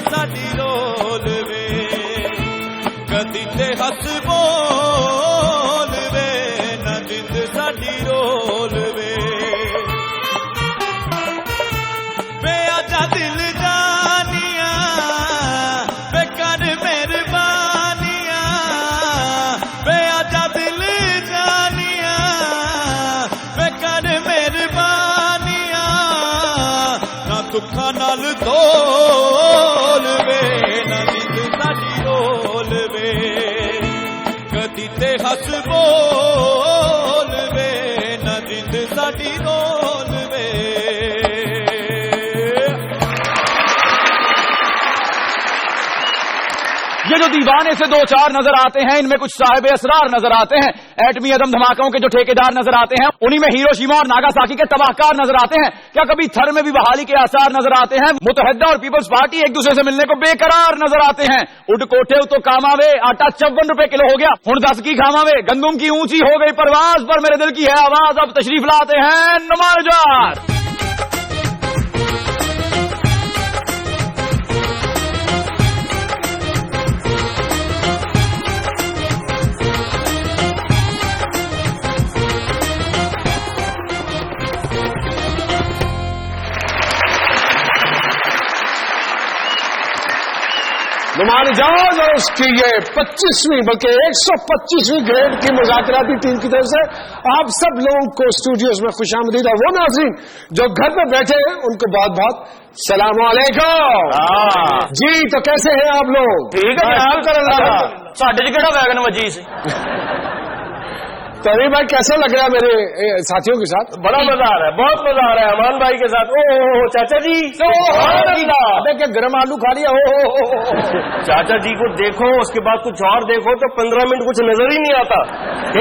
साडी role वे कदी ते हस बोल वे ना जिंद साडी रोल वे वे आजा दिल जानिया वे कर मेहरबानिया वे आजा दिल जानिया वे कर मेहरबानिया ना दुखा नाल तोल वे ना जिंद साडी रोल वे कदी ते हस बोल वे ना जिंद साडी रोल वे ये जो दीवाने से दो चार नजर आते हैं इनमें कुछ साहिब असरार नजर आते हैं, एटमी अदम धमाकों के जो ठेकेदार नजर आते हैं उन्हीं में हिरोशिमा और नागासाकी के तबाहकार नजर आते हैं। क्या कभी थर में भी बहाली के आसार नजर आते हैं? मुतहद्दा और पीपल्स पार्टी एक दूसरे से मिलने को बेकरार नजर आते हैं। उड कोठे तो कामावे आटा 54 रुपए किलो हो गया, हुण 10 की खामावे गंदुम की ऊंची हो गई परवाज पर मेरे दिल की है आवाज। अब तशरीफ लाते हैं नुमान जार। नुमान इजाज और उसकी ये 25वीं बल्कि 125वीं ग्रेड की मुज़ाकराती टीम की तरफ से आप सब लोगों को स्टूडियोज में खुशामदीद। और वो नाज़रीन जो घर में बैठे हैं उनको बहुत बहुत सलाम अलैकुम जी। तो कैसे हैं आप लोग? ठीक है हाल कर साढ़े च केड़ा वैगन वजी सी तभी भाई कैसा लग रहा है मेरे साथियों के साथ? बड़ा मजा आ रहा है, बहुत मजा आ रहा है अमान भाई के साथ। ओ चाचा जी अबे क्या गरम आलू खा लिया? चाचा जी को देखो उसके बाद कुछ और देखो तो 15 मिनट कुछ नजर ही नहीं आता।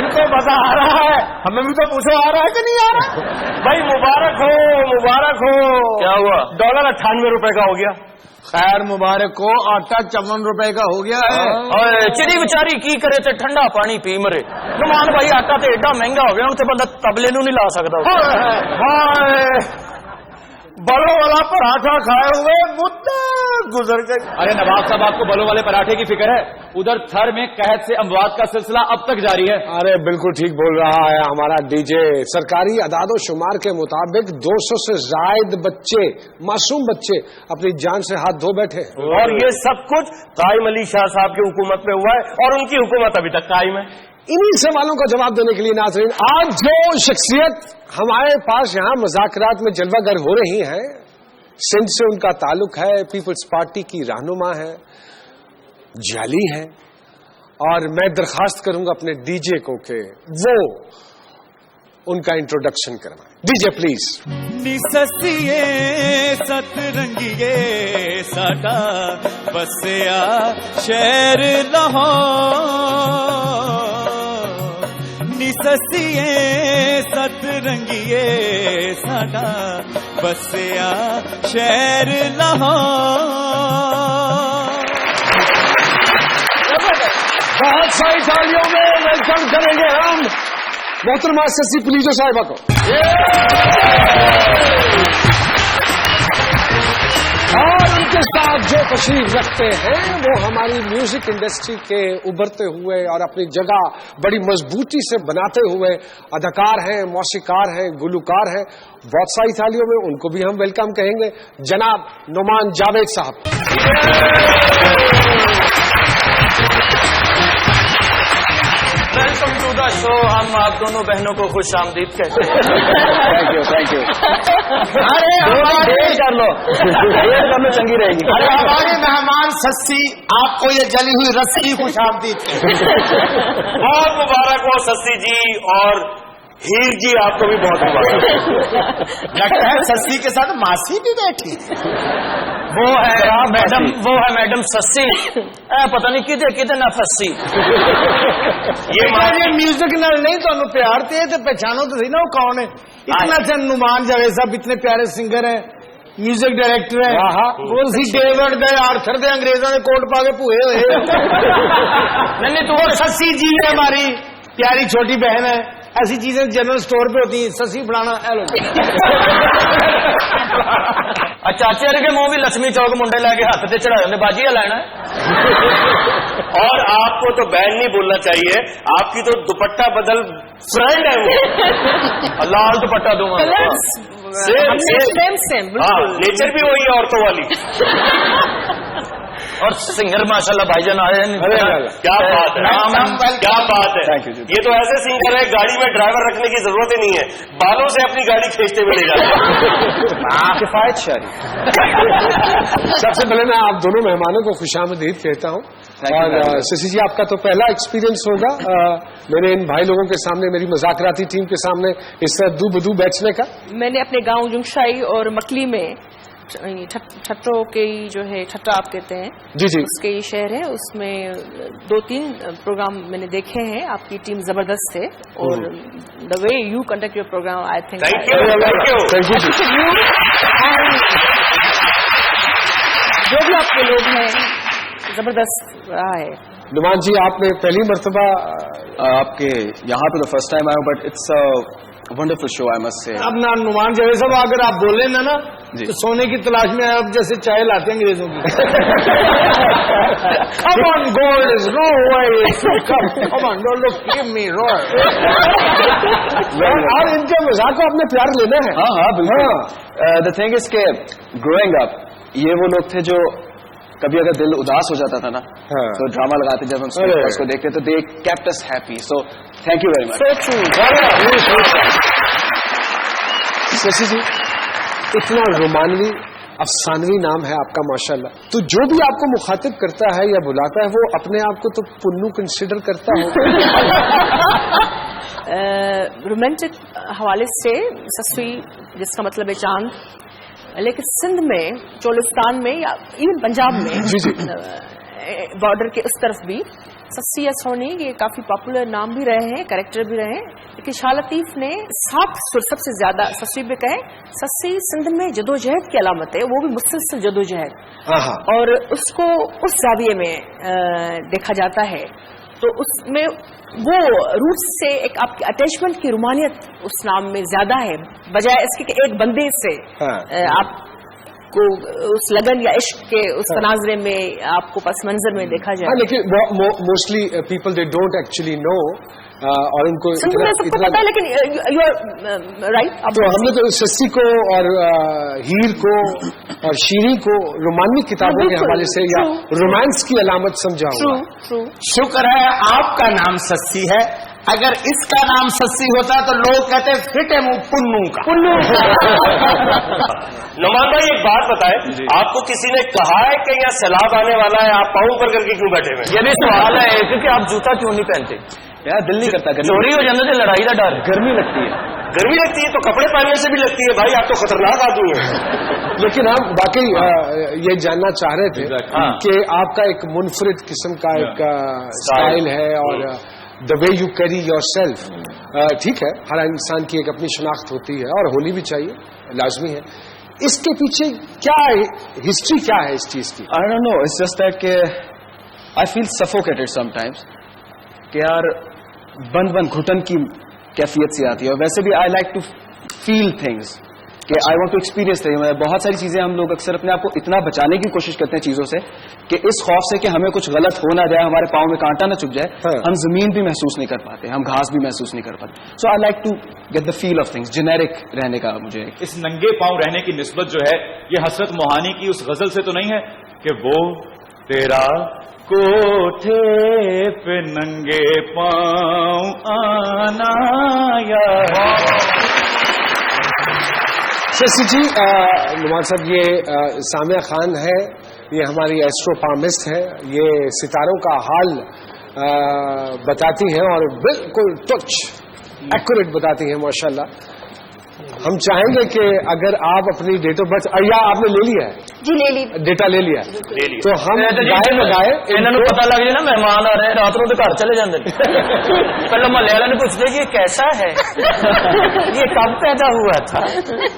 इनको मजा आ रहा है, हमें भी तो पूछो आ रहा है कि नहीं आ रहा? भाई मुबारक हो मुबारक हो। क्या हुआ? डॉलर 98 रुपए का हो गया। खैर मुबारक को आटा 54 रुपए का हो गया है। चिड़ी बेचारी की करे ते ठंडा पानी पी मरे। नुमान भाई आटा तो एडा महंगा हो गया उनसे बंदा तबले नू नहीं ला सकता। बलों वाला पराठा खाए हुए मुद्दा गुजर गए। अरे नवाब साहब आपको बलों वाले पराठे की फिक्र है? उधर थर में कहत से अमवात का सिलसिला अब तक जारी है। अरे बिल्कुल ठीक बोल रहा है हमारा डीजे। सरकारी अदादो शुमार के मुताबिक 200 से जायद बच्चे, मासूम बच्चे अपनी जान से हाथ धो बैठे। और ये सब कुछ कायम अली शाह साहब की हुकूमत में हुआ है और उनकी हुकूमत अभी तक कायम है। इन्हीं सवालों का जवाब देने के लिए नाज़रीन आज जो शख्सियत हमारे पास यहाँ मुज़ाकरात में जलवागर हो रही है, सिंध से उनका ताल्लुक है, पीपल्स पार्टी की रहनुमा है, जाली है। और मैं दरखास्त करूंगा अपने डीजे को कि वो उनका इंट्रोडक्शन करवाएं। DJ please. निससिए सतरंगिए साडा बसिया शहर लाहौर, निससिए सतरंगिए साडा बसिया शहर लाहौर। बहुत सारी तालियों में वेलकम करेंगे हम मोहतरमा ससी पुलिजो साहिबा को। और उनके साथ जो तशरीफ रखते हैं वो हमारी म्यूजिक इंडस्ट्री के उभरते हुए और अपनी जगह बड़ी मजबूती से बनाते हुए अदाकार हैं, मौसीकार हैं, गुलूकार हैं। बहुत सारी थालियों में उनको भी हम वेलकम कहेंगे। जनाब नुमान जावेद साहब। Welcome to the show. हम आप दोनों बहनों को खुश आमदीद कहते हैं। Thank you thank you. अरे कर लो में चंगी रहेगी। अरे हमारे मेहमान सस्सी आपको ये जली हुई रस्सी खुश आमदीद। बहुत मुबारक हो सस्सी जी और हीर जी आपको भी बहुत मुबारक। लगता है सस्सी के साथ मासी भी बैठी। वो है मैडम सस्सी। पता नहीं किते ना फस्सी। ये म्यूजिक नाल नहीं तो प्यार ते पहचानो तो सही ना वो कौन है। इतना अच्छा नुमान जावेद साहब इतने प्यारे सिंगर है, म्यूजिक डायरेक्टर है। वो डेविड दे आर्थर दे अंग्रेजों ने कोट पा के भूए हुए। नहीं तो वो सस्सी जी है हमारी प्यारी छोटी बहन है। ایسی چیزیں جنرل اسٹور پہ ہوتی ہیں, سسی فلانا ایلو. چاچے کے منہ بھی لکشمی چوک منڈے لے کے ہاتھ سے چڑھا باجی لینا ہے. اور آپ کو تو بین نہیں بولنا چاہیے, آپ کی تو دوپٹہ بدل فرینڈ ہے وہ, لال دوپٹہ دوں سیم. ہاں, نیچر بھی وہی ہے عورتوں والی. اور سنگر ماشاءاللہ بھائی جان آئے ہیں. کیا بات ہے, کیا بات ہے. یہ تو ایسے سنگر ہے گاڑی میں ڈرائیور رکھنے کی ضرورت ہی نہیں ہے, بالوں سے اپنی گاڑی کھینچتے ہوئے لے جاتے ہیں. کفایت شاری. سب سے پہلے میں آپ دونوں مہمانوں کو خوش آمدید کہتا ہوں. اور ششی جی, آپ کا تو پہلا ایکسپیرینس ہوگا میرے ان بھائی لوگوں کے سامنے, میری مذاکراتی ٹیم کے سامنے اس طرح دو بدو بیچنے کا. میں نے اپنے گاؤں جنگشائی اور مکلی میں ٹھٹوں کے جو ہے ٹھٹا آپ کہتے ہیں, جی جی, اس کے یہ شہر ہے, اس میں 2-3 پروگرام میں نے دیکھے ہیں. آپ کی ٹیم زبردست ہے, اور the way you conduct your program I think جو بھی آپ کے لوگ ہیں زبردست رہا ہے. نعمان جی, آپ نے پہلی مرتبہ آپ کے یہاں پہ فرسٹ ٹائم آیا, but it's wonderful show I must say. اب نا نعمان جاوید صاحب, اگر آپ بولیں نا تو سونے کی تلاش میں آپ جیسے چائے لاتے ہیں انگریزوں کی. Come on, gold is no way. Come on, don't look, give me roar. اور ان کے مزاق کو اپنے پیار لینا ہے. ہاں ہاں بالکل. دا تھنگ از کہ گروئنگ اپ یہ وہ لوگ تھے جو کبھی اگر دل اداس ہو جاتا تھا نا تو ڈرامہ لگاتے, جب ہم اس کو دیکھتے تو they kept us happy. So thank you very much. Shashi ji, اتنا رومانوی افسانوی نام ہے آپ کا ماشاءاللہ, تو جو بھی آپ کو مخاطب کرتا ہے یا بلاتا ہے وہ اپنے آپ کو تو پنو کنسیڈر کرتا ہے. رومانٹک حوالے سے سسوی جس کا مطلب ہے چاند, لیکن سندھ میں, چولستان میں, یا ایون پنجاب میں بارڈر کے اس طرف بھی سسی یا سونی یہ کافی پاپولر نام بھی رہے ہیں, کریکٹر بھی رہے ہیں. لیکن شاہ لطیف نے 7 سر سب سے زیادہ سسی پہ کہیں. سسی سندھ میں جدوجہد کی علامت ہے, وہ بھی مسلسل جدوجہد, اور اس کو اس زاویے میں دیکھا جاتا ہے. تو اس میں وہ روٹس سے ایک آپ کی اٹیچمنٹ کی رومانیت اس نام میں زیادہ ہے, بجائے اس کے کہ ایک بندے سے آپ کو اس لگن یا عشق کے اس تناظرے میں آپ کو پس منظر میں دیکھا جائے. لیکن mostly people they don't actually know, اور ان کو پتا ہے, لیکن یو آر رائٹ. تو ہم نے تو سسی کو اور ہیر کو اور شیریں کو رومانوی کتابوں کے حوالے سے یا رومانس کی علامت سمجھا ہوا. شکر ہے آپ کا نام سسی ہے, اگر اس کا نام سسی ہوتا تو لوگ کہتے فٹے منہ پنو کا. نعمان بھائی ایک بات بتائیں, آپ کو کسی نے کہا ہے کہ یہاں سیلاب آنے والا ہے, آپ پاؤں پر کر کے کیوں بیٹھے ہوئے؟ یہ بھی سوال ہے کیونکہ آپ جوتا کیوں نہیں پہنتے؟ یار دل نہیں کرتا, چوری ہو جانے سے لڑائی کا ڈر. گرمی لگتی ہے, گرمی لگتی ہے تو کپڑے پہننے سے بھی لگتی ہے بھائی, آپ تو خطرناک آدمی ہیں. لیکن ہم واقعی یہ جاننا چاہ رہے تھے کہ آپ کا ایک منفرد قسم کا ایک اسٹائل ہے, اور the way you carry yourself. ٹھیک ہے, ہر انسان کی ایک اپنی شناخت ہوتی ہے, اور ہونی بھی چاہیے, لازمی ہے. اس کے پیچھے کیا ہسٹری کیا ہے اس چیز کی؟ I don't know, it's just that کہ I feel suffocated sometimes کہ یار بند گھٹن کی کیفیت سے آتی ہے. اور ویسے بھی I like to feel things کہ I want to experience things. بہت ساری چیزیں ہم لوگ اکثر اپنے آپ کو اتنا بچانے کی کوشش کرتے ہیں چیزوں سے کہ اس خوف سے کہ ہمیں کچھ غلط ہو نہ جائے, ہمارے پاؤں میں کانٹا نہ چپ جائے, ہم زمین بھی محسوس نہیں کر پاتے, ہم گھاس بھی محسوس نہیں کر پاتے. So I like to get the feel of things. Generic رہنے کا مجھے اس ننگے پاؤں رہنے کی نسبت جو ہے یہ حسرت موہانی کی اس غزل سے تو نہیں ہے کہ وہ تیرا کوٹھے پہ ننگے پاؤں آنا یا ششی جی. نعمان صاحب, یہ سامعہ خان ہے, یہ ہماری ایسٹرو پامسٹ ہے, یہ ستاروں کا حال بتاتی ہیں اور بالکل ٹچ ایکوریٹ بتاتی ہیں ماشاءاللہ. हम चाहेंगे कि अगर आप अपनी डेट ऑफ बर्थ या आपने ले लिया है? जी ले ली, डेटा ले लिया तो हम गाय लगाए इन्होंने पता लग जाए ना मेहमान आ रहे हैं रात को तो घर चले जाते पहले मोहल्ले वाले ने पूछते कि ये कैसा है ये कब पैदा हुआ था।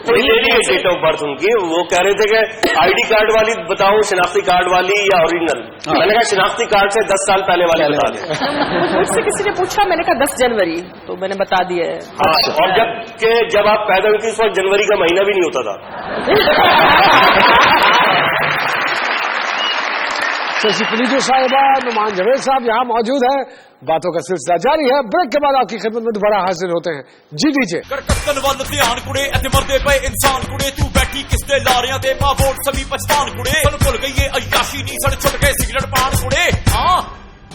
तो ले लिए डेट ऑफ बर्थ उनकी, वो कह रहे थे कि आईडी कार्ड वाली बताऊं शनाख्ती कार्ड वाली या ओरिजिनल। मैंने कहा शनाख्ती कार्ड से 10 साल पहले वाले बता दें। मुझसे किसी ने पूछा, मैंने कहा 10 जनवरी, तो मैंने बता दिया है। और जब आप पैदा हुई थी उस वक्त जनवरी का महीना भी नहीं होता था। शशि पुनीजो साहिबा, नुमान जवेद साहब यहाँ मौजूद है। बातों का सिलसिला जारी है। ब्रेक के बाद आपकी खिदमत में दोबारा हाजिर होते हैं। जी डीजे इंसान कुड़े तू बैठी किसते लारियां दे मां वोट सभी पछतान कुड़े भूल गई ये अय्याशी नी सड़ छुट गए सिगरेट पान कुड़े। हाँ,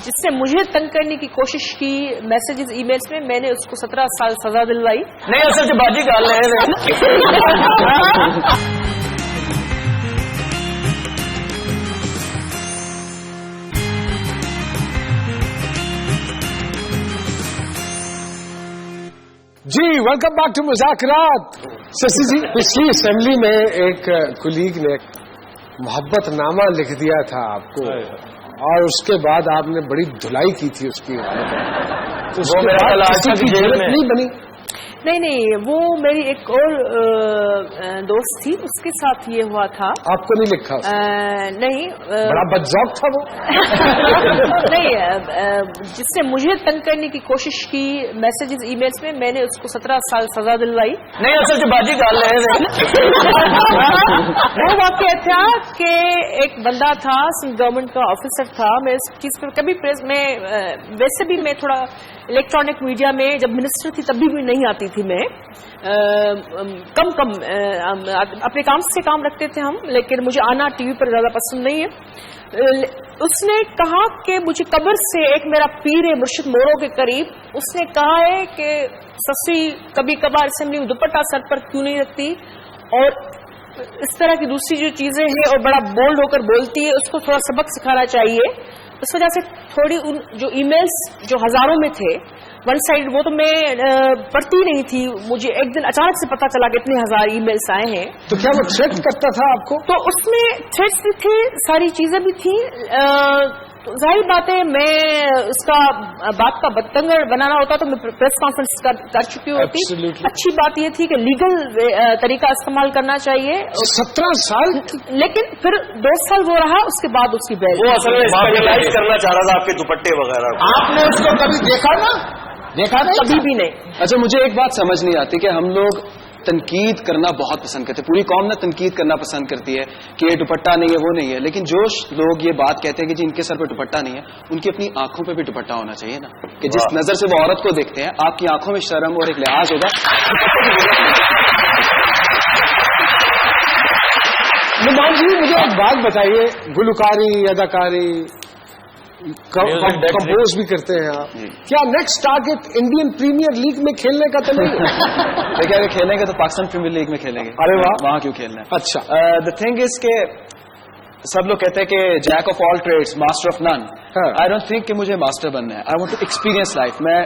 जिससे मुझे तंग करने की कोशिश की मैसेजेस ईमेल्स में, मैंने उसको 17 साल सजा दिलवाई। नहीं असल से बाजी गाल रहे हैं। जी वेलकम बैक टू मुज़ाकरात। शशि जी, पिछली असेंबली में एक कुलीग ने मोहब्बत नामा लिख दिया था आपको और उसके बाद आपने बड़ी धुलाई की थी उसकी, तो उसके बाद किसी की जरूरत नहीं बनी। नहीं, वो मेरी एक और दोस्त थी, उसके साथ ये हुआ था। आपको नहीं लिखा? नहीं, बड़ा बदजौक था वो। नहीं, जिससे मुझे तंग करने की कोशिश की मैसेजेस ईमेल्स में, मैंने उसको 17 साल सजा दिलवाई। नहीं असल से बाजी गाल रहे हैं। वो वाकया था कि एक बंदा था, गवर्नमेंट का ऑफिसर था। मैं इस चीज पर कभी प्रेस में, वैसे भी मैं थोड़ा इलेक्ट्रॉनिक मीडिया में जब मिनिस्टर थी तब भी नहीं आती थी मैं, कम अपने काम से काम रखते थे हम, लेकिन मुझे आना टीवी पर ज्यादा पसंद नहीं है। उसने कहा कि मुझे कब्र से एक मेरा पीर है मुर्शिद मोरो के करीब, उसने कहा है कि ससी कभी कभार असेंबली में दुपट्टा सर पर क्यों नहीं रखती और इस तरह की दूसरी जो चीजें हैं और बड़ा बोल्ड होकर बोलती है, उसको थोड़ा सबक सिखाना चाहिए। उस वजह से थोड़ी उन जो ईमेल्स जो हजारों में थे वन साइड, वो तो मैं पढ़ती नहीं थी, मुझे एक दिन अचानक से पता चला कि इतने 1000 ईमेल्स आए हैं। तो क्या वो थ्रेट करता था आपको? तो उसमें थ्रेट्स भी थे, सारी चीजें भी थी। जाहिर बात है, मैं उसका बात का बदतंगर बनाना होता तो मैं प्रेस कॉन्फ्रेंस कर चुकी होती। अच्छी बात ये थी कि लीगल तरीका इस्तेमाल करना चाहिए। 17 साल, लेकिन फिर 2 साल वो रहा, उसके बाद उसकी बेल। वो असल में स्पेशलाइज करना चाह रहा था आपके दुपट्टे वगैरह। आपने उसको कभी देखा ना? देखा नहीं? कभी भी नहीं। अच्छा, मुझे एक बात समझ नहीं आती कि हम लोग तनकीद करना बहुत पसंद करते हैं, पूरी कौम ना तनकीद करना पसंद करती है कि ये दुपट्टा नहीं है, वो नहीं है, लेकिन जो लोग ये बात कहते हैं कि जी इनके सर पे दुपट्टा नहीं है, उनकी अपनी आंखों पे भी दुपट्टा होना चाहिए ना, कि जिस नजर से वो औरत को देखते हैं आपकी आंखों में शर्म और एक लिहाज होगा। नुमान जी, मुझे एक बात बताइए, गुलकारी, अदाकारी, कंपोज भी करते हैं आप, क्या next target Indian Premier League में खेलने का तो नहीं? देखिए, अगर खेलेंगे तो पाकिस्तान प्रीमियर लीग में खेलेंगे। अरे वाह, वहां क्यों खेलना है? अच्छा, द थिंग इज के सब लोग कहते हैं कि jack of all trades master of none. I don't think कि मुझे मास्टर बनना है। I want to experience life. मैं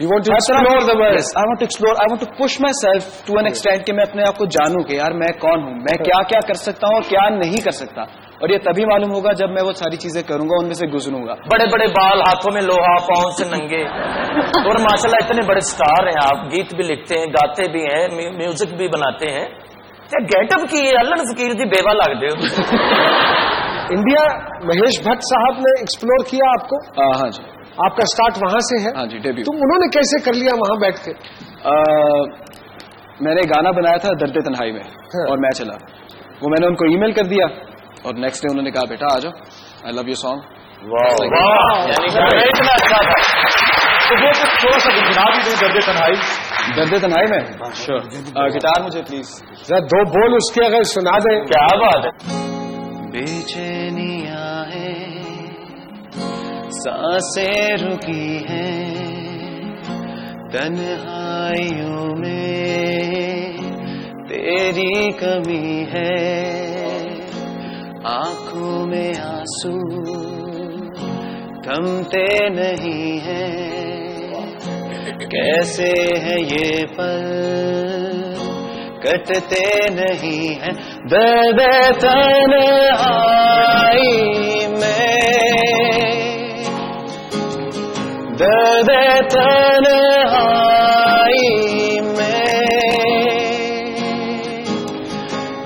You want to explore the world? Yes, I want to explore. I want to push myself to an extent कि मैं अपने आप को जानूं कि यार मैं कौन हूं, मैं क्या क्या कर सकता हूं और क्या नहीं कर सकता, और ये तभी मालूम होगा जब मैं वो सारी चीजें करूंगा, उनमें से गुजरूंगा। बड़े बड़े बाल, हाथों में लोहा, पाँव से नंगे, और माशाल्लाह इतने बड़े स्टार हैं आप, गीत भी लिखते हैं, गाते भी हैं, म्यूजिक भी बनाते हैं। क्या गेटअप की अल्लाह फकीर जी बेवा लग दे। इंडिया महेश भट्ट साहब ने एक्सप्लोर किया आपको? हाँ जी, आपका स्टार्ट वहां से है? हाँ जी, डेब्यू। तो उन्होंने कैसे कर लिया वहां बैठ के? मैंने गाना बनाया था दर्द तन्हाई में, और मैं चला, वो मैंने उनको ईमेल कर दिया और नेक्स्ट डे उन्होंने कहा बेटा आ जाओ, आई लव यू सॉन्ग। इतना अच्छा था। तो वो कुछ थोड़ा सा गुनगुना भी दें दर्द तन्हाई। दर्द तन्हाई में श्योर। गिटार मुझे प्लीज जरा 2 बोल उसके अगर सुना दें। क्या बात है। बेचैनियां हैं, सांसें रुकी हैं, तन्हाइयों में तेरी कमी है, आंखों में आंसू थमते नहीं हैं, कैसे हैं ये पल कटते नहीं हैं दर्द तन्हाई में, दर्द तन्हाई में,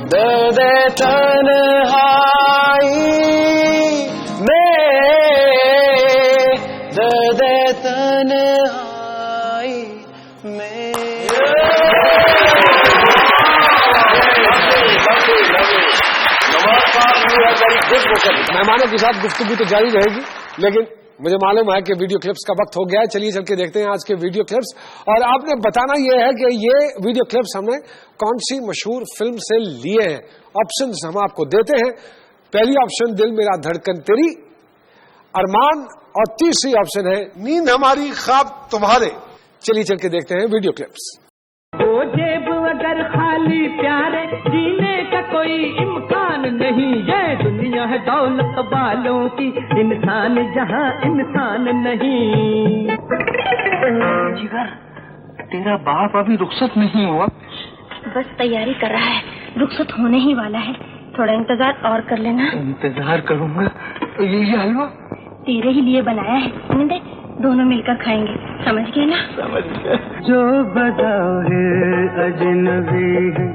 दर्द तन्हाई में, दर्द तन्हाई में। मेहमानों के साथ गुफ्तगू तो जारी रहेगी, लेकिन मुझे मालूम है कि वीडियो क्लिप्स का वक्त हो गया है। चलिए चल के देखते हैं आज के वीडियो क्लिप्स। और आपने बताना यह है कि ये वीडियो क्लिप्स हमने कौन सी मशहूर फिल्म से लिए हैं। ऑप्शंस हम आपको देते हैं। पहली ऑप्शन दिल मेरा धड़कन तेरी, अरमान, और तीसरी ऑप्शन है नींद हमारी ख्वाब तुम्हारे। चलिए चल के देखते हैं वीडियो क्लिप्स। वो जेब अगर खाली प्यारे जीने का कोई इम्कान नहीं, ये दुनिया है दौलत वालों की, इंसान जहाँ इंसान नहीं। जिगर, तेरा बाप अभी रुखसत नहीं हुआ? बस तैयारी कर रहा है, रुखसत होने ही वाला है, थोड़ा इंतजार और कर लेना। इंतजार करूंगा। ये हलवा तेरे ही लिए बनाया है, दे, दोनों मिलकर खाएंगे, समझ गए ना? समझ गए। जो बज़ाहिर अजनबी है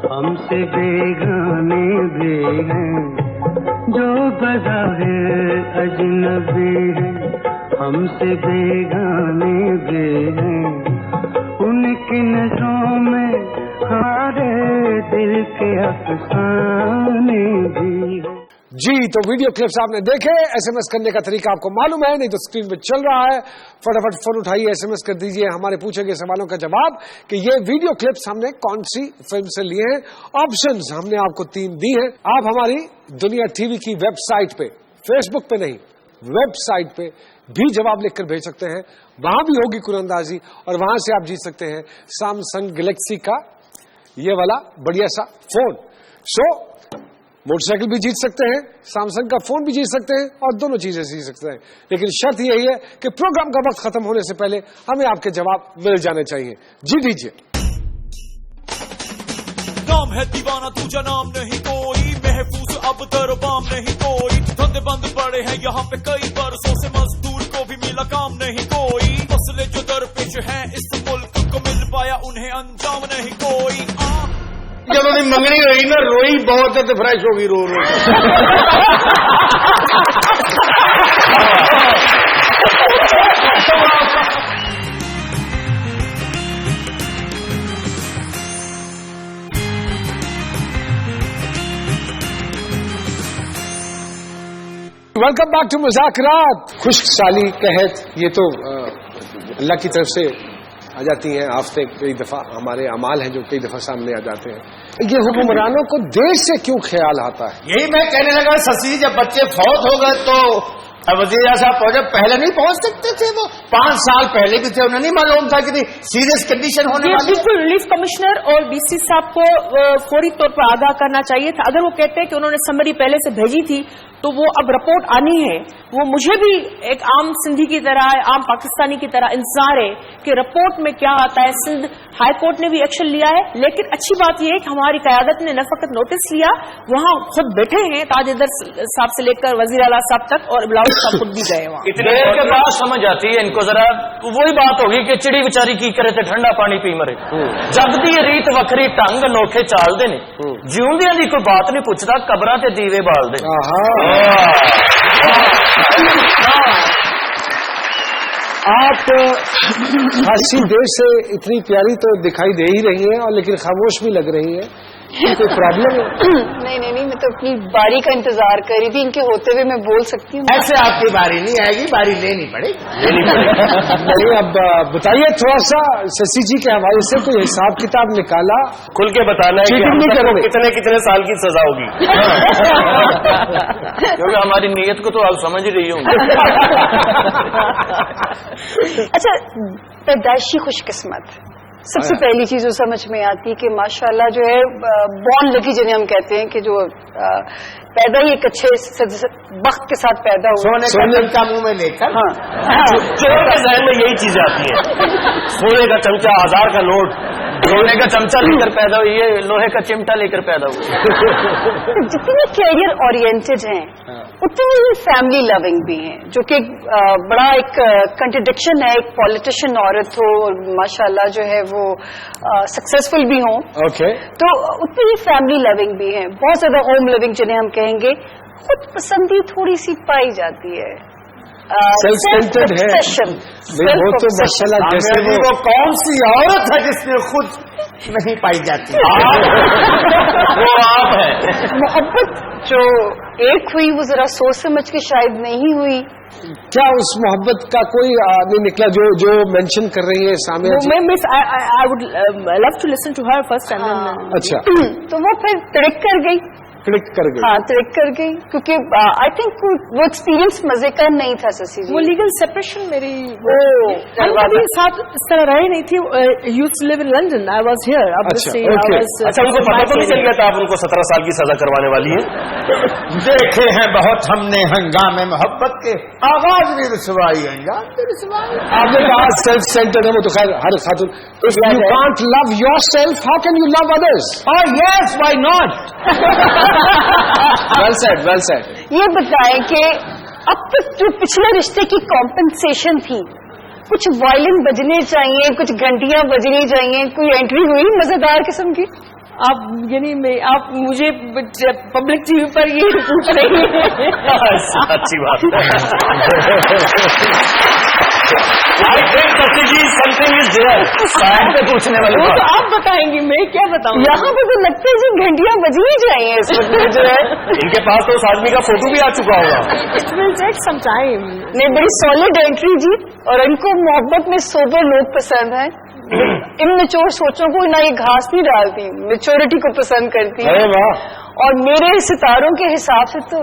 हमसे बेगाने भी हैं, जो बज़ाहिर अजनबी है हमसे बेगाने भी हैं, उनकी नजरों में हमारे दिल के अफसाने भी हैं। जी, तो वीडियो क्लिप्स आपने देखे। एसएमएस करने का तरीका आपको मालूम है, नहीं तो स्क्रीन पे चल रहा है। फटाफट फोन उठाइए, एसएमएस कर दीजिए हमारे पूछे गए सवालों का जवाब कि ये वीडियो क्लिप्स हमने कौन सी फिल्म से लिए हैं। ऑप्शंस हमने आपको 3 दी हैं। आप हमारी दुनिया टीवी की वेबसाइट पे, फेसबुक पे नहीं, वेबसाइट पे भी जवाब लिखकर भेज सकते हैं। वहां भी होगी कुरंदाजी और वहां से आप जीत सकते हैं सैमसंग गैलेक्सी का ये वाला बढ़िया सा फोन। मोटरसाइकिल भी जीत सकते हैं, सैमसंग का फोन भी जीत सकते हैं और दोनों चीजें जीत सकते हैं। लेकिन शर्त यही है कि प्रोग्राम का वक्त खत्म होने से पहले हमें आपके जवाब मिल जाने चाहिए। जी दीजिए। नाम है दीवाना तुझा नाम नहीं कोई, महफूज अब दरबाम नहीं कोई, धंधे बंद पड़े हैं यहाँ पे कई बरसों से, मजदूर को भी मिला काम नहीं कोई, मसले जो दरपेश हैं इस मुल्क को मिल पाया उन्हें अंजाम नहीं कोई। जब उन्हें मंगनी हुई ना, रोई बहुत है तो फ्रेश होगी रो रो। Welcome back to Muzakarat. खुश्क साली कहत ये तो अल्लाह की तरफ से आ जाती हैं, हफ्ते कई दफा हमारे अमाल हैं जो कई दफा सामने आ जाते हैं। ये हुक्मरानों को देश से क्यों ख्याल आता है? यही मैं कहने लगा ससी, जब बच्चे फौत हो गए तो वजीर साहब पहुंचे, पहले नहीं पहुंच सकते थे, वो 5 साल पहले भी थे, उन्हें नहीं मालूम था कि सीरियस कंडीशन होने वाली। बिल्कुल, रिलीफ कमिश्नर और डीसी साहब को फौरी तौर पर आगाह करना चाहिए था। अगर वो कहते हैं कि उन्होंने समरी पहले से भेजी थी तो वो अब रिपोर्ट आनी है, वो मुझे भी एक आम सिंधी की तरह, आम पाकिस्तानी की तरह इंतजार है कि रिपोर्ट में क्या आता है। सिंध हाई कोर्ट ने भी एक्शन लिया है, लेकिन अच्छी बात यह है कि हमारी क़यादत ने न फकत नोटिस लिया, वहां खुद बैठे हैं, ताजिदर साहब से लेकर वजीर आला साहब तक, और ब्लाउज साहब खुद भी गए वहां। इतनी देर के बाद समझ आती है इनको, जरा वही बात होगी कि चिड़ी बेचारी की करे थे ठंडा पानी पी मरे। जगदी रीत वखरी ढंग अनोखे चालते ने, जिउंदियां दी कोई बात नहीं पूछता, कबरां ते दीवे बालदे। आप खासी देर से इतनी प्यारी तो दिखाई दे ही रही है, और लेकिन खामोश भी लग रही है, कोई प्रॉब्लम है? नहीं, मैं तो अपनी बारी का इंतजार कर रही थी, इनके होते हुए मैं बोल सकती हूँ। ऐसे आपकी बारी नहीं आएगी, बारी लेनी पड़ेगी। नहीं, अब बताइए थोड़ा सा शशि जी के हवाले से कोई हिसाब किताब निकाला? खुल के बताना है चीटिंग नहीं करोगे? कितने साल की सजा होगी? क्योंकि हमारी नीयत को तो आप समझ ही रही होंगे। अच्छा, पैदाइशी खुशकिस्मत سب سے پہلی چیز جو سمجھ میں آتی ہے کہ ماشاءاللہ جو ہے بورن لکی جنہیں ہم کہتے ہیں کہ جو پیدا ہی ایک اچھے وقت کے ساتھ پیدا ہوا، سونے کا چمچہ منہ میں لے کر، چور کے ذہن میں یہی چیزیں آتی ہیں، سونے کا چمچہ، 1000 کا نوٹ، سونے کا چمچہ لے کر پیدا ہوئی ہے، لوہے کا چمٹا لے کر پیدا ہوئی. جتنے کیریئر اورینٹڈ ہیں اتنی ہی فیملی لونگ بھی ہیں، جو کہ بڑا ایک کنٹرڈکشن ہے، ایک پولیٹیشین عورت ہو اور ماشاءاللہ جو ہے وہ سکسیسفل بھی ہوں، تو اتنی ہی فیملی لونگ بھی ہیں. بہت زیادہ ہوم لونگ جنہیں ہم کہیں گے. خود پسندی تھوڑی سی پائی جاتی ہے، سیلف سینٹرڈ ہے. وہ تو ماشاءاللہ جیسے وہ کون سی عورت ہے جس میں خود نہیں پائی جاتی؟ وہ آپ ہے. محبت جو ایک ہوئی وہ ذرا سوچ سمجھ کے شاید نہیں ہوئی. کیا اس محبت کا کوئی نہیں نکلا جو مینشن کر رہی ہے سامنے؟ I would love to listen to her first and then. اچھا. تو وہ پھر تڑک کر گئی. ہاں تڑک کر گئی کیونکہ آئی تھنک وہ ایکسپیرینس مزے کا نہیں تھا. سسی جی وہ لیگل سیپریشن میری کبھی ساتھ اس طرح رہی نہیں تھی. Used live in London, I was here. اچھا ان کو پتا تو نہیں چل گیا تھا آپ ان کو 17 سال کی سزا کروانے والی ہیں؟ دیکھے ہیں بہت ہم نے ہنگامے محبت کے، آغاز بھی رسوائی، انجام بھی رسوائی. آپ نے کہا سیلف سینٹرڈ ہے، وہ تو خیر ہر خاتون. If you can't love yourself, how can you love others? Oh yes, why not? Well said, well said. یہ بتائیں کہ اب تک جو پچھلے رشتے کی کمپنسیشن تھی، کچھ وائلن بجنے چاہیے، کچھ گھنٹیاں بجنی چاہیے، کوئی انٹری ہوئی مزیدار قسم کی؟ آپ یعنی آپ مجھے پبلک ٹی وی پر یہ پوچھ رہی ہیں؟ اچھی بات پوچھنے والی وہ تو آپ بتائیں گی، میں کیا بتاؤں. یہاں پہ تو لگتا ہے جی گھنٹیاں بجنی چاہیے اس وقت جو ہے. ان کے پاس تو اس آدمی کا فوٹو بھی آ چکا ہوگا. It will take some time. نہیں، بڑی سالڈ انٹری جی. اور ان کو محبت میں سوبر لوگ پسند ہیں. ان میچور سوچوں کو نہ یہ گھاس نہیں ڈالتی، میچورٹی کو پسند کرتی ہے. اور میرے ستاروں کے حساب سے تو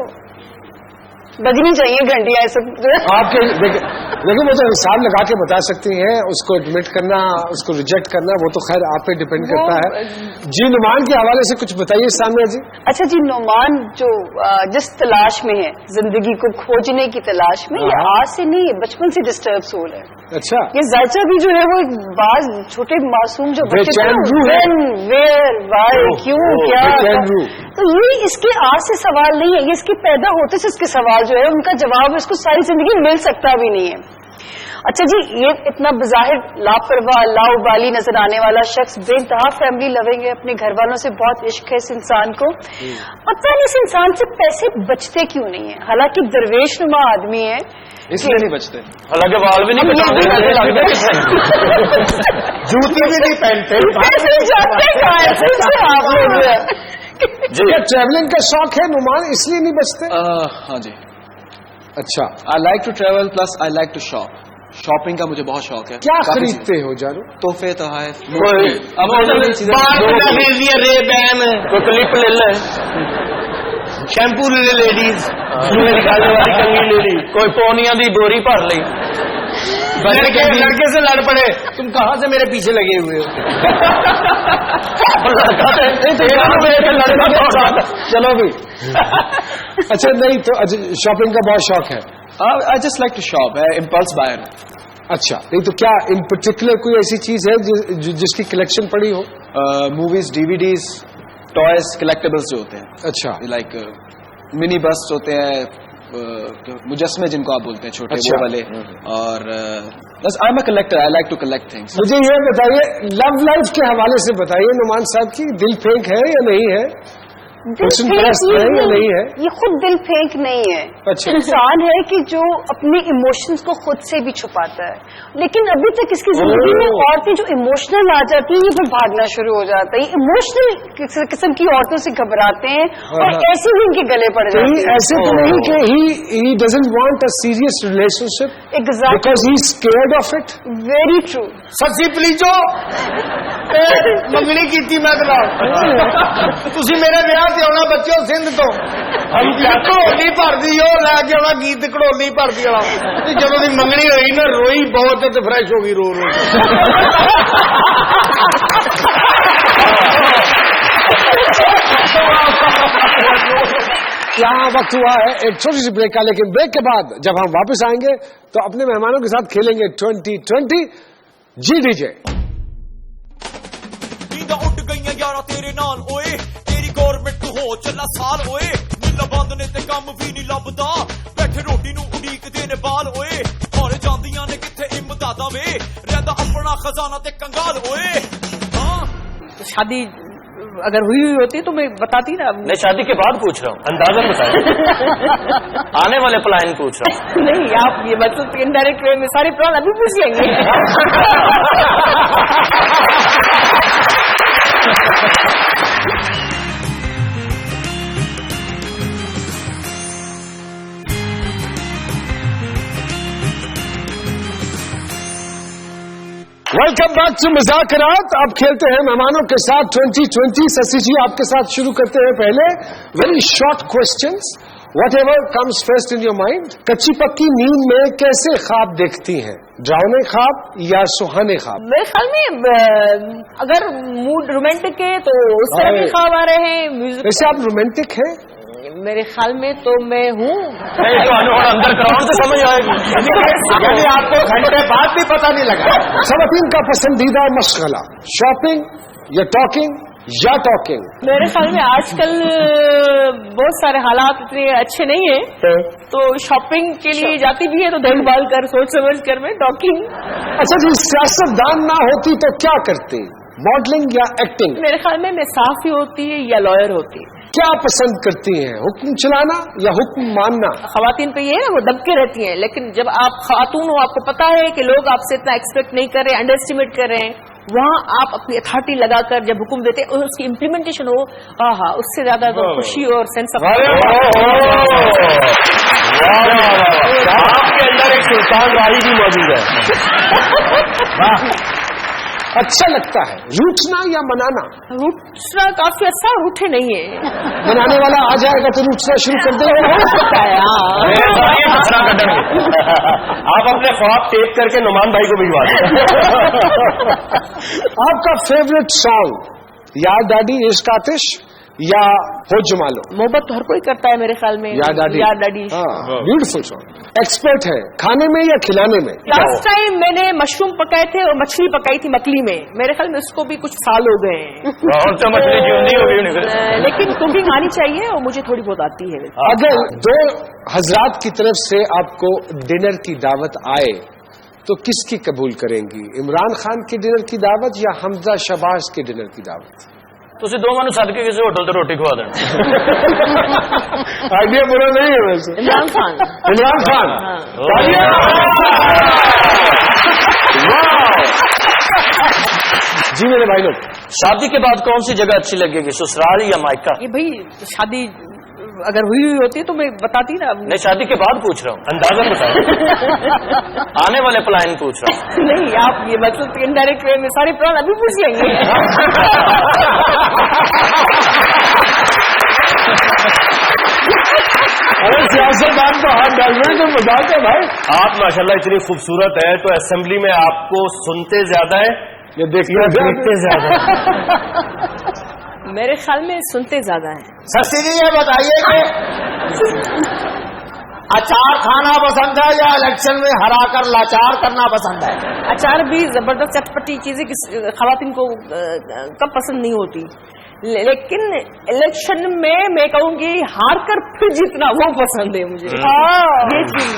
بجنی چاہیے گھنٹیاں سب. آپ کے لیکن وہ تو حساب لگا کے بتا سکتی ہیں، اس کو ایڈمٹ کرنا، اس کو ریجیکٹ کرنا، وہ تو خیر آپ پہ ڈپینڈ کرتا ہے. جی نعمان کے حوالے سے کچھ بتائیے سامنے جی. اچھا جی، نعمان جو جس تلاش میں ہے، زندگی کو کھوجنے کی تلاش میں، یہ آج سے نہیں، بچپن سے ڈسٹرب سول ہے. اچھا. یہ ذائچہ بھی جو ہے وہ بعض چھوٹے معصوم جو بچے ویئر وائی کیوں کیا، تو یہ اس کے آج سے سوال نہیں ہے، یہ اس کے پیدا ہوتے سے اس کے سوال جو ہے ان کا جواب اس کو ساری زندگی مل سکتا بھی نہیں ہے. اچھا جی، یہ اتنا بظاہر لاپرواہ لاؤبالی نظر آنے والا شخص بے انتہا فیملی لونگ ہے، اپنے گھر والوں سے بہت عشق ہے اس انسان کو. پتہ نہیں اس انسان سے پیسے بچتے کیوں نہیں ہیں، حالانکہ درویش نما آدمی ہے. اس لیے نہیں بچتے، حالانکہ بال بھی نہیں جوتی بھی نہیں پہنتے. آپ لوگ ٹریولنگ کا شوق ہے نعمان، اس لیے نہیں بچتے؟ ہاں جی. اچھا. I like to travel plus I like to shop. Shopping کا مجھے بہت شوق ہے. کیا خریدتے ہو جانو؟ تحفے تحائف، کلپ لے لے، شیمپو لے لے، لیڈیز نکالنے والی کنگھی لے لی، کوئی پونیاں دی ڈوری بھر لی. لڑکے سے لڑ پڑے، تم کہاں سے میرے پیچھے لگے ہوئے ہو؟ چلو بھی. اچھا نہیں تو شاپنگ کا بہت شوق ہے. I just like to shop. Impulse buyer. اچھا. نہیں تو کیا ان پرٹیکولر کوئی ایسی چیز ہے جس کی کلیکشن پڑی ہو؟ موویز، ڈی وی ڈیز، ٹوائز، کلیکٹیبلس جو ہوتے ہیں. اچھا. لائک منی بس ہوتے ہیں، مجسمے جن کو آپ بولتے ہیں، چھوٹے وہ والے. اور بس I am a collector, I like to collect things. مجھے یہ بتائیے لو لائف کے حوالے سے بتائیے نعمان صاحب کی دل پھینک ہے یا نہیں ہے؟ نہیں ہے. یہ خود دل پھینک نہیں ہے. اچھا. انسان ہے کہ جو اپنے ایموشنز کو خود سے بھی چھپاتا ہے، لیکن ابھی تک اس کی زندگی میں عورتیں جو ایموشنل آ جاتی ہیں یہ پھر بھاگنا شروع ہو جاتا ہے. ایموشنل قسم کی عورتوں سے گھبراتے ہیں اور ایسے بھی ان کے گلے پڑ جاتے ہیں. ایسے تو نہیں کہ he doesn't want a serious relationship exactly because he's scared of it. Very true. سچی پلیجو ਮੰਗਣੀ ਕੀਤੀ ਮੈਂ ਤੇ ਤੁਸੀਂ ਮੇਰੇ ਵਿਆਹ ਤੇ ਆਉਣਾ ਬੱਚਿਓ ਸਿੰਧ ਤੋਂ ਹਮ ਘੜੋਲੀ ਭਰਦੀ ਉਹ ਲੈ ਕੇ ਆਉਣਾ ਗੀਤ ਘੜੋਲੀ ਭਰਦੀ ਵਾਲਾ ਤੇ ਜਦੋਂ ਦੀ ਮੰਗਣੀ ਹੋਈ ਨਾ ਰੋਈ ਬਹੁਤ ਤੇ ਫਰੈਸ਼ ਹੋ ਗਈ रो यहाँ वक्त हुआ है एक छोटी सी ब्रेक का, लेकिन ब्रेक के बाद जब हम वापस आएंगे तो अपने मेहमानों के साथ खेलेंगे 2020 जी डीजे। नींदा उठ गईयां यारा तेरे नाल ओए, तेरी गवर्नमेंट हो चला साल ओए, मिल बंद ने ते काम भी नहीं लभदा, बैठे रोटी नू उड़ीकदे ने बाल ओए, और जांदियां ने किथे इमदादा वे, रहंदा अपना खजाना ते कंगाल ओए। हां शादी अगर हुई होती तो मैं बताती ना। मैं शादी के बाद पूछ रहा हूँ, अंदाजा बताए। आने वाले प्लान पूछ रहा हूँ। नहीं आप ये मतलब इनडायरेक्ट वे में सारे प्लान अभी पूछ लेंगे। Welcome back to Muzakarat. अब खेलते हैं मेहमानों के साथ 2020। शशि जी आपके साथ शुरू करते हैं। पहले very short questions, whatever comes first in your mind. कच्ची पक्की नींद में कैसे ख्वाब देखती हैं, डरावने ख्वाब या सुहाने ख्वाब? मेरे ख्याल में अगर मूड रोमांटिक है तो उस तरह के ख्वाब आ रहे हैं। म्यूजिक वैसे आप रोमांटिक हैं? मेरे ख्याल में तो मैं हूँ। अंदर कराऊं तो समझ आएगी। यानी आपको घंटे बाद भी पता नहीं लगा। सवातीन का पसंदीदा मशगला शॉपिंग या टॉकिंग या टॉकिंग? मेरे ख्याल में आजकल बहुत सारे हालात इतने अच्छे नहीं है तो शॉपिंग के लिए जाती भी है तो देखभाल कर सोच समझ कर मैं टॉकिंग। अच्छा जी, सियासतदान ना होती तो क्या करती, मॉडलिंग या एक्टिंग? मेरे ख्याल में मैं साफी होती या लॉयर होती। क्या पसंद करती हैं, हुक्म चलाना या हुक्म मानना? खवातीन पे ये है वो दबके रहती हैं, लेकिन जब आप खातून हो आपको पता है कि लोग आपसे इतना एक्सपेक्ट नहीं कर रहे, अंडर एस्टिमेट कर रहे हैं, वहाँ आप अपनी अथॉरिटी लगाकर जब हुक्म देते हैं और उसकी इम्प्लीमेंटेशन हो, आहा उससे ज्यादा तो खुशी और सेंस ऑफ आपके अंदर एक सुल्तान राही भी मौजूद है। अच्छा लगता है रूठना या मनाना? रूठना काफी अच्छा, रूठे नहीं है। मनाने वाला आ जाएगा तो रूठना शुरू कर देगा। आप अपने ख्वाब टेप करके नुमान भाई को भिजवा दें। आपका फेवरेट सॉन्ग यार दादी इश्क आतिश या हो जमालो? मोहब्बत तो हर कोई करता है मेरे ख्याल में। यार दादी, यार दादी ब्यूटीफुल सॉन्ग। एक्सपर्ट है खाने में या खिलाने में? लास्ट टाइम मैंने मशरूम पकाए थे और मछली पकाई थी मकली में, मेरे ख्याल में उसको भी कुछ साल हो गए हैं। और तो मछली जिंदी होगी, लेकिन कुकिंग आनी चाहिए और मुझे थोड़ी बहुत आती है। अगर दो हजरात की तरफ से आपको डिनर की दावत आए तो किसकी कबूल करेंगी, इमरान खान की डिनर की दावत या हमजा शबाज की डिनर की दावत? ਤੁਸੀਂ ਦੋਵਾਂ ਨੂੰ ਸੱਦ ਕੇ ਕਿਸੇ ਹੋਟਲ ਤੇ ਰੋਟੀ ਖਵਾ ਦੇਣਾ। आइडिया बुरा नहीं है वैसे। इमरान खान। इमरान खान जी मेरे भाई लोग, शादी के बाद कौन सी जगह अच्छी लगेगी, ससुराल या मायका? ये भाई शादी अगर हुई होती तो मैं बताती ना। मैं शादी के बाद पूछ रहा हूँ, अंदाजा बताए। आने वाले प्लान पूछ रहा हूँ। नहीं आप ये मतलब इनडायरेक्ट वे में सारे प्लान अभी पूछ लेंगे। अरे सियासतदान तो हाथ डाल रहे तो मजाक है भाई। आप माशाल्लाह इतनी खूबसूरत है तो असेंबली में आपको सुनते ज्यादा है ये देखते ज्यादा? मेरे ख्याल में सुनते ज्यादा है। शशि जी ये बताइए कि अचार खाना पसंद है या इलेक्शन में हरा कर लाचार करना पसंद है? अचार भी जबरदस्त चटपटी चीजें खवातीन को कब पसंद नहीं होती, लेकिन इलेक्शन में मैं कहूंगी हार कर फिर जीतना वो पसंद है मुझे। ये चीज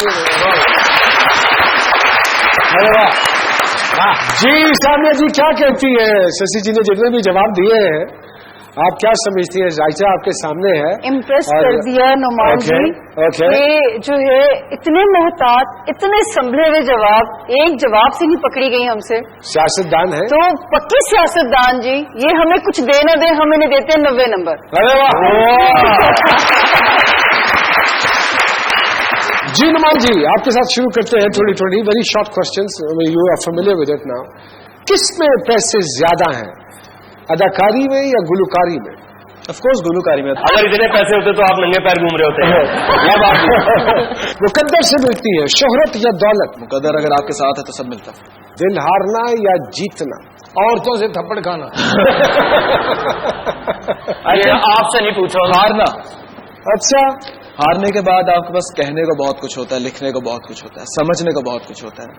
जी सामिया जी क्या कहती है? शशि जी ने जितने भी जवाब दिए हैं आप क्या समझती है? जायजा आपके सामने है। इम्प्रेस कर दिया नुमान जी। ये जो है इतने मोहतात, इतने संभले हुए जवाब, एक जवाब से ही पकड़ी गई हमसे। सियासतदान है तो पक्की सियासतदान जी, ये हमें कुछ दे न दे हमें नहीं देते 90 नंबर। अरे वाह। जी नुमान जी आपके साथ शुरू करते हैं 2020 very short questions, you are familiar with it now. किस में पैसे ज्यादा हैं, اداکاری میں یا گلوکاری میں؟ آف کورس گلوکاری میں. اگر اتنے پیسے ہوتے تو آپ ننگے پیر گھوم رہے ہوتے. مقدر سے ملتی ہے شہرت یا دولت؟ مقدر اگر آپ کے ساتھ ہے تو سب ملتا ہے. دل ہارنا یا جیتنا؟ عورتوں سے تھپڑ کھانا. آپ سے نہیں پوچھو. ہارنا. اچھا. ہارنے کے بعد آپ کے پاس کہنے کو بہت کچھ ہوتا ہے, لکھنے کو بہت کچھ ہوتا ہے, سمجھنے کو بہت کچھ ہوتا ہے.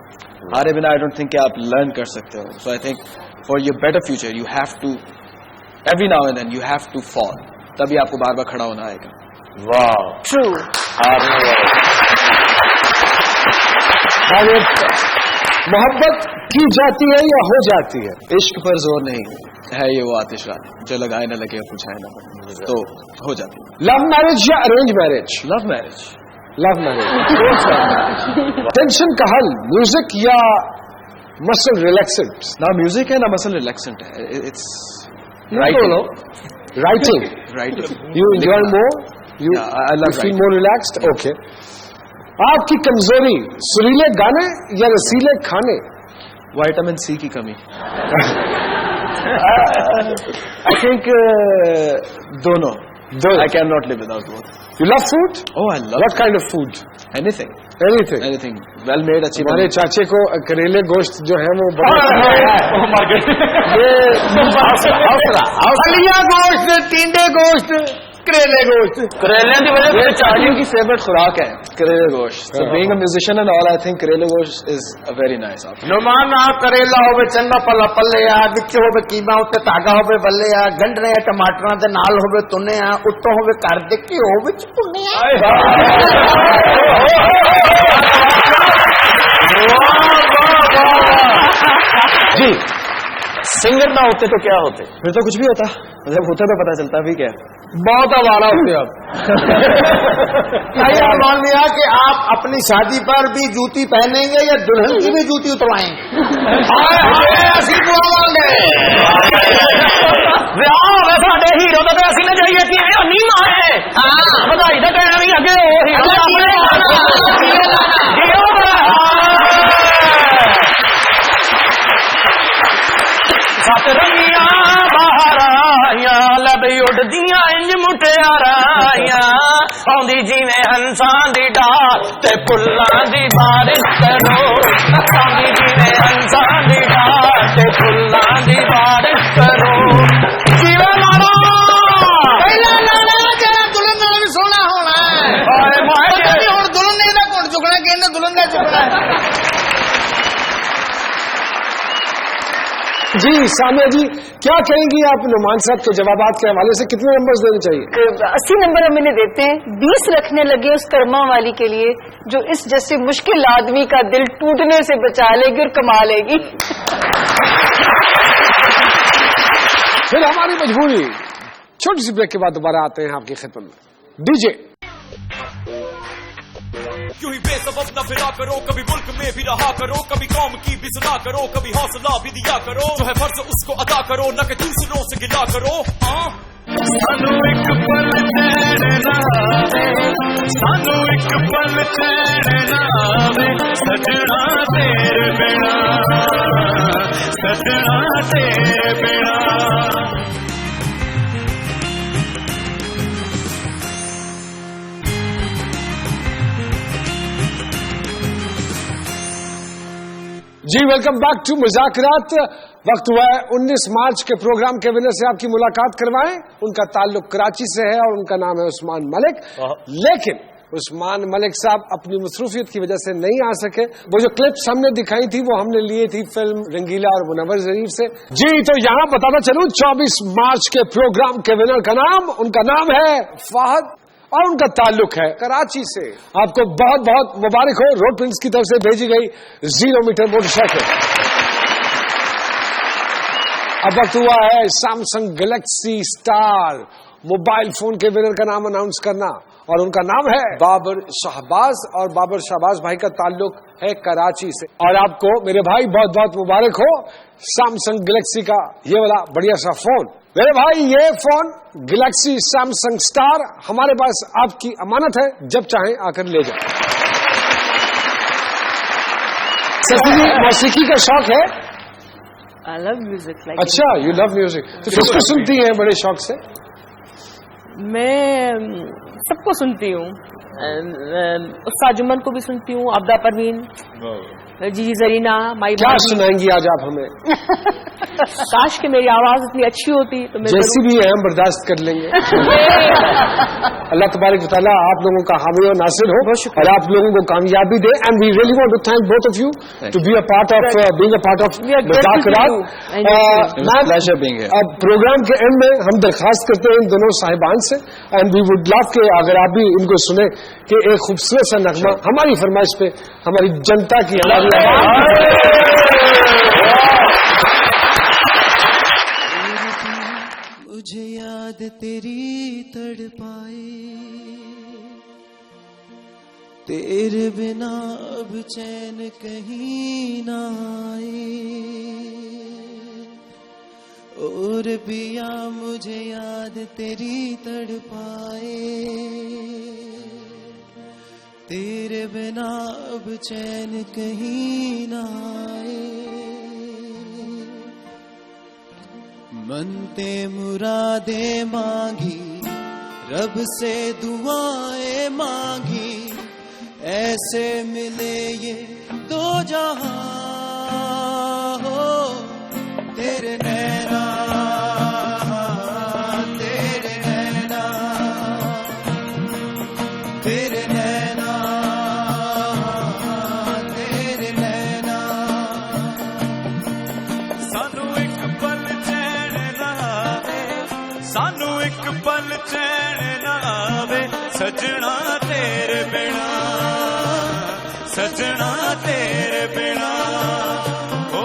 ہارے بنا آئی ڈونٹ تھنک کہ آپ لرن کر سکتے ہو. So I think for your better future you have to every now and then you have to fall. تبھی آپ کو بار بار کھڑا ہونا آئے گا. واہ ٹرو. محبت کی جاتی ہے یا ہو جاتی ہے؟ عشق پر زور نہیں ہے, یہ وہ آتش رات جو لگائے نہ لگے بجھائے نہ بجھائے, تو ہو جاتی ہے. لو میرج یا arrange marriage? Love marriage. Love marriage. Tension کا حل میوزک یا مسل ریلیکسنٹ؟ نہ میوزک ہے نہ مسل ریلیکسنٹ ہے. It's writing. You enjoy more, you feel more relaxed. Okay. آپ کی کمزوری سریلے گانے یا رسیلے کھانے؟ وائٹامن سی کی کمی. آئی تھنک دونوں. I cannot live without both. You love food? Oh, I love. What kind of food? Anything. Anything. Well made. अच्छी. हमारे चाचे को करेले गोश्त जो है वो फलिया गोश्त, टींडे गोश्त, करेले गोश्त. करेले की वजह से चार्जिंग की फेवरेट खुराक है करेले गोश्त. So being a musician and all, I think करेले गोश्त is a very nice option. Numan आप करेला होवे चंगा पला पल्ले आ विच होवे कीमा उत्ते धागा होवे बल्ले आ गंढने टमाटरां दे नाल होवे तुने आ उत्तों होवे कर दे कि होवे चुने जी. सिंगर ना होते तो क्या होते? फिर तो कुछ भी होता. जब होता तो पता चलता भी क्या. बहुत आवारा होते आप. मान लिया कि आप अपनी शादी पर भी जूती पहनेंगे या दुल्हन की भी जूती उतरवाएंगे? साडे हीरो तो असी ना जाइए कि नहीं मारे बधाई तो कहना भी अगे सतरंगिया बाहर आया लब उड़दियां इंज मुटियाराया आउंदी जिवें हंसां दी डाल ते फुल्लां दी बारिश करो. आउंदी जिवें हंसां दी डाल ते फुल्लां दी बारिश करो. जीवा लाला पहला लाला जरा दुल्हन नाल भी सोना होना है. हुण दुल्हन ने दा घुट चुकना कि इन्हें दुल्हन दा चुकना है. जी सामिया जी, क्या कहेंगी आप नुमान साहब के जवाबात के हवाले से? कितने नंबर देने चाहिए? 80 नंबर हम इन्हें देते हैं. 20 रखने लगे उस कर्मा वाली के लिए जो इस जैसे मुश्किल आदमी का दिल टूटने से बचा लेगी और कमा लेगी. फिर हमारी मजबूरी. छोटी सी ब्रेक के बाद दोबारा आते हैं आपकी खिदमत में. डीजे. क्यों ही बेसबब न फिरा करो, कभी मुल्क में भी रहा करो, कभी कौम की भी सुना करो, कभी हौसला भी दिया करो. जो है फर्ज उसको अदा करो, न कि दूसरों से गिला करो. सानू एक पल चैन ना आवे, सानू एक पल चैन ना आवे, सजना तेरे बिना, सजना तेरे बिना. जी वेलकम बैक टू मुज़ाकरात. वक्त हुआ है 19 मार्च के प्रोग्राम के विनर से आपकी मुलाकात करवाएं. उनका ताल्लुक कराची से है और उनका नाम है उस्मान मलिक. लेकिन उस्मान मलिक साहब अपनी मसरूफियत की वजह से नहीं आ सके. वो जो क्लिप्स हमने दिखाई थी वो हमने लिए थी फिल्म रंगीला और मुनव्वर ज़रीफ से. जी तो यहाँ बताता चलूं 24 मार्च के प्रोग्राम के विनर का नाम, उनका नाम है फाहद और उनका ताल्लुक है कराची से. आपको बहुत बहुत मुबारक हो. रोड प्रिंस की तरफ से भेजी गई 0 मीटर मोटरसाइकिल. अब वक्त हुआ है Samsung Galaxy star mobile phone के विनर का नाम अनाउंस करना और उनका नाम है बाबर शाहबाज. और बाबर शाहबाज भाई का ताल्लुक है कराची से. और आपको मेरे भाई बहुत बहुत मुबारक हो सैमसंग गैलेक्सी का ये वाला बढ़िया सा फोन. मेरे भाई ये फोन गैलेक्सी सैमसंग स्टार हमारे पास आपकी अमानत है, जब चाहें आकर ले जाएं. शशि जी मौसीकी का शौक है? I love music. Like अच्छा, you love music. तो किसको सुनती हैं बड़े शौक से? मैं सबको सुनती हूँ. उस्ताद जुम्मन को भी सुनती हूँ, आबदा परवीन, जी जरीना, माई. क्या सुनाएंगी आज आप हमें? काश कि मेरी आवाज इतनी अच्छी होती तो मैं जैसी भी है हम बर्दाश्त कर लेंगे. अल्लाह तबारक व तआला आप लोगों का हामी और नासिर हो और आप लोगों को कामयाबी दे. And we really want to thank both of you to be a part of being a part of Muzakarat. अब प्रोग्राम के एंड में हम दरखास्त करते हैं इन दोनों साहिबान से, एंड वी वुड लव के अगर आप भी इनको सुने कि एक खूबसूरत सा नगमा हमारी फरमाइश पे हमारी जनता की हमारी मुझे याद तेरी तड़पाए, तेरे बिना अब चैन कहीं ना आए. और पिया मुझे याद तेरी तड़पाए, तेरे बिना अब चैन कहीं ना आए. मनते मुरादे मांगी, रब से दुआएं मांगी, ऐसे मिले ये दो जहां हो. तेरे नैना, तेरे नैना, तेरे नैना, तेरे नैना. सानू एक पल चैन ना आवे, सानू एक पल चैन ना आवे, सजना तेरे बिना, सजना तेरे बिना. ओ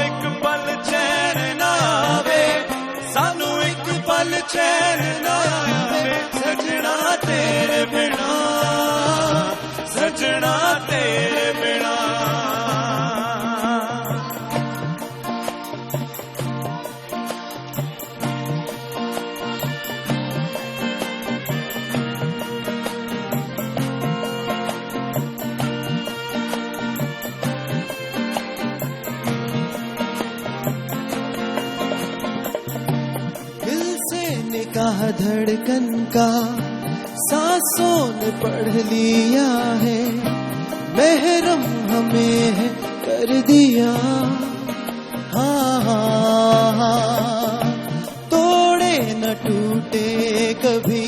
एक पल चैन ना आवे, सानू एक पल चैन ना आवे, सजना तेरे बिना, सजना तेरे बिना. निकाह धड़कन का सांसों ने पढ़ लिया है, महरम हमें है कर दिया. हाँ हाँ हाँ, तोड़े न टूटे कभी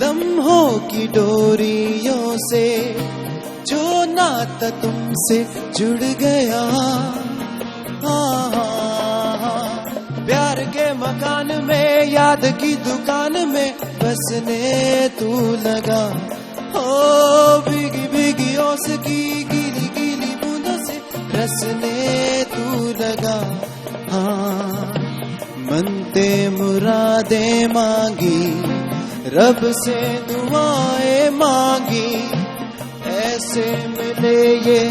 लम्हों की डोरियों से, जो नाता तुमसे जुड़ गया. हाँ हाँ हाँ, प्यार के मकान में, याद की दुकान में बसने तू लगा. ओ भीगी भीगी ओस की गीली गीली बूंदों से रसने तू लगा. हाँ, मनते मुरादे मांगी, रब से दुआएं मांगी, ऐसे मिले ये